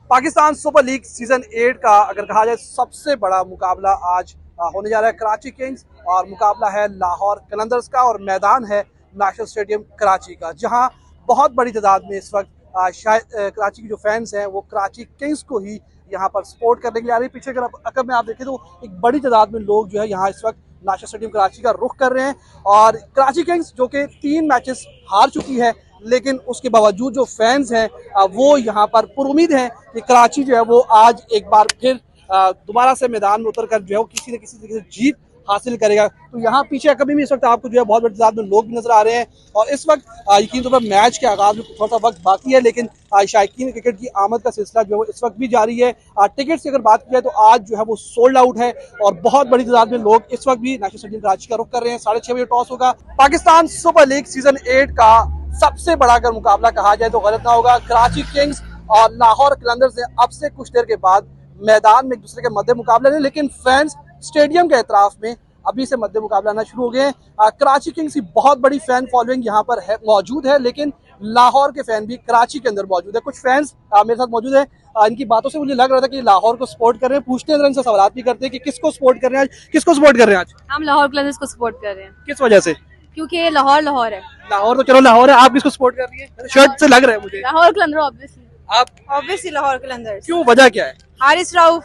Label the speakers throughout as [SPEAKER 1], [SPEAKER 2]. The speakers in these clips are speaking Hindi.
[SPEAKER 1] पाकिस्तान सुपर लीग सीजन 8 का अगर कहा जाए सबसे बड़ा मुकाबला आज होने जा रहा है कराची किंग्स और मुकाबला है लाहौर कलंदर्स का और मैदान है नेशनल स्टेडियम कराची का, जहां बहुत बड़ी तादाद में इस वक्त शायद कराची के जो फैंस हैं वो कराची किंग्स को ही यहाँ पर सपोर्ट करने के लिए आ रही है। पीछे अगर में आप देखें तो एक बड़ी तादाद में लोग जो है यहाँ इस वक्त नेशनल स्टेडियम कराची का रुख कर रहे हैं और कराची किंग्स जो कि 3 मैचेस हार चुकी है, लेकिन उसके बावजूद जो फैंस हैं वो यहाँ पर पुरुमीद हैं कि कराची जो है वो आज एक बार फिर दोबारा से मैदान में उतर कर जो है वो किसी न किसी तरीके से जीत हासिल करेगा। तो यहाँ पीछे कभी भी इस वक्त आपको जो है बहुत बड़ी तादाद में लोग भी नजर आ रहे हैं और इस वक्त यकीन तौर पर मैच के आगाज में थोड़ा सा वक्त बाकी है, लेकिन शायकीन क्रिकेट की आमद का सिलसिला जो है वो इस वक्त भी जारी है। टिकट्स की अगर बात की जाए तो आज जो है वो सोल्ड आउट है और बहुत बड़ी तादाद में लोग इस वक्त भी नेशनल स्टेडियम कराची का रुख कर रहे हैं। 6:30 बजे टॉस होगा। पाकिस्तान सुपर लीग सीजन 8 का सबसे बड़ा अगर मुकाबला कहा जाए तो गलत ना होगा। कराची किंग्स और लाहौर कलंदर्स ने अब से कुछ देर के बाद मैदान में एक दूसरे के मध्य मुकाबला नहीं, लेकिन फैंस स्टेडियम के एतराफ में अभी से मध्य मुकाबला आना शुरू हो गए हैं। कराची किंग्स की बहुत बड़ी फैन फॉलोइंग यहाँ पर है मौजूद है, लेकिन लाहौर के फैन भी कराची के अंदर मौजूद है। कुछ फैंस मेरे साथ मौजूद है। इनकी बातों से मुझे लग रहा था कि लाहौर को सपोर्ट कर रहे हैं। पूछते हैं इनसे सवाल भी करते हैं कि किसको सपोर्ट कर रहे हैं आज, किसको सपोर्ट कर रहे हैं आज?
[SPEAKER 2] हम लाहौर कलंदर्स को सपोर्ट कर रहे हैं।
[SPEAKER 1] किस वजह से?
[SPEAKER 2] क्योंकि लाहौर लाहौर है।
[SPEAKER 1] लाहौर तो चलो लाहौर है, आप किसको सपोर्ट कर रही है? शर्ट से लग रहा है मुझे।
[SPEAKER 2] लाहौर कलंदर ऑब्वियसली।
[SPEAKER 1] आप
[SPEAKER 3] ऑब्वियसली लाहौर कलंदर्स।
[SPEAKER 1] क्यों, वजह क्या है?
[SPEAKER 3] हारिस राउफ।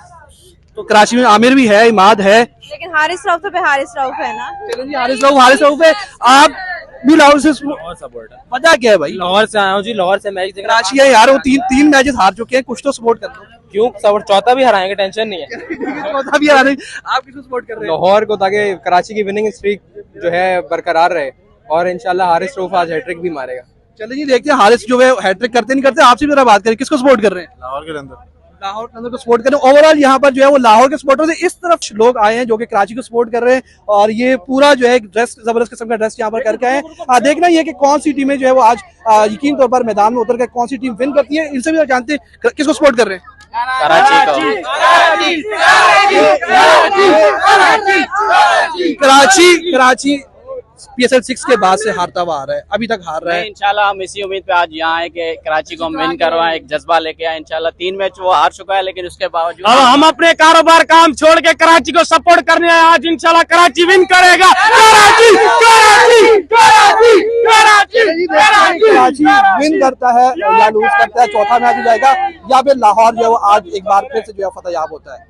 [SPEAKER 1] तो कराची में आमिर भी है, इमाद है,
[SPEAKER 3] लेकिन हारिस राउफ तो हारिस राउफ है ना।
[SPEAKER 1] चलो जी, हारिस राउफ है। आप भी लाहौर से
[SPEAKER 4] सपोर्ट है।
[SPEAKER 1] वजह क्या है भाई?
[SPEAKER 4] लाहौर से आया हूँ जी, लाहौर से मैच देखना।
[SPEAKER 1] कराची है यार, वो तीन मैचेस हार चुके हैं, कुछ तो सपोर्ट कर लो।
[SPEAKER 4] क्यों सपोर्ट, चौथा भी हराएंगे, टेंशन नहीं है।
[SPEAKER 1] चौथा भी हरा नहीं, आप किसको सपोर्ट कर रहे हैं?
[SPEAKER 4] लाहौर को, ताकि कराची की विनिंग स्ट्रीक जो है बरकरार रहे और इंशाल्लाह हारिस रऊफ आज हैट्रिक भी मारेगा।
[SPEAKER 1] चलिए जी, देखते हैं हारिस जो है हैट्रिक करते नहीं करते। आपसे भी जरा बात करें, किसको सपोर्ट कर रहे हैं?
[SPEAKER 5] लाहौर के अंदर।
[SPEAKER 1] लाहौर के अंदर को सपोर्ट कर रहे हैं। ओवरऑल यहाँ पर जो है वो लाहौर के सपोर्टर्स से इस तरफ लोग आए हैं जो कि कराची को सपोर्ट कर रहे हैं और ये पूरा जो है ड्रेस जबरदस्त किस्म का ड्रेस यहाँ पर करके आए हैं। देखना ये कि कौन सी टीमें जो है वो आज यकीन तौर पर मैदान में उतर कर कौन सी टीम विन करती है। इनसे भी जानते हैं किसको सपोर्ट कर रहे हैं। कराची PSL 6 के बाद से हारता हुआ आ रहा है, अभी तक हार रहा है।
[SPEAKER 6] इंशाल्लाह हम इसी उम्मीद पे आज यहाँ आए कि कराची को हम विन करवाएं, एक जज्बा लेके आए। इंशाल्लाह 3 मैच वो हार चुका है, लेकिन उसके बावजूद
[SPEAKER 4] हम अपने कारोबार काम छोड़ के कराची को सपोर्ट करने आए। आज इंशाल्लाह कराची विन करेगा। कराची
[SPEAKER 1] विन करता है या लूज करता है, चौथा मैच हो जाएगा या फिर लाहौर जो है वो आज एक बार फिर से जो है फतेहयाब होता है।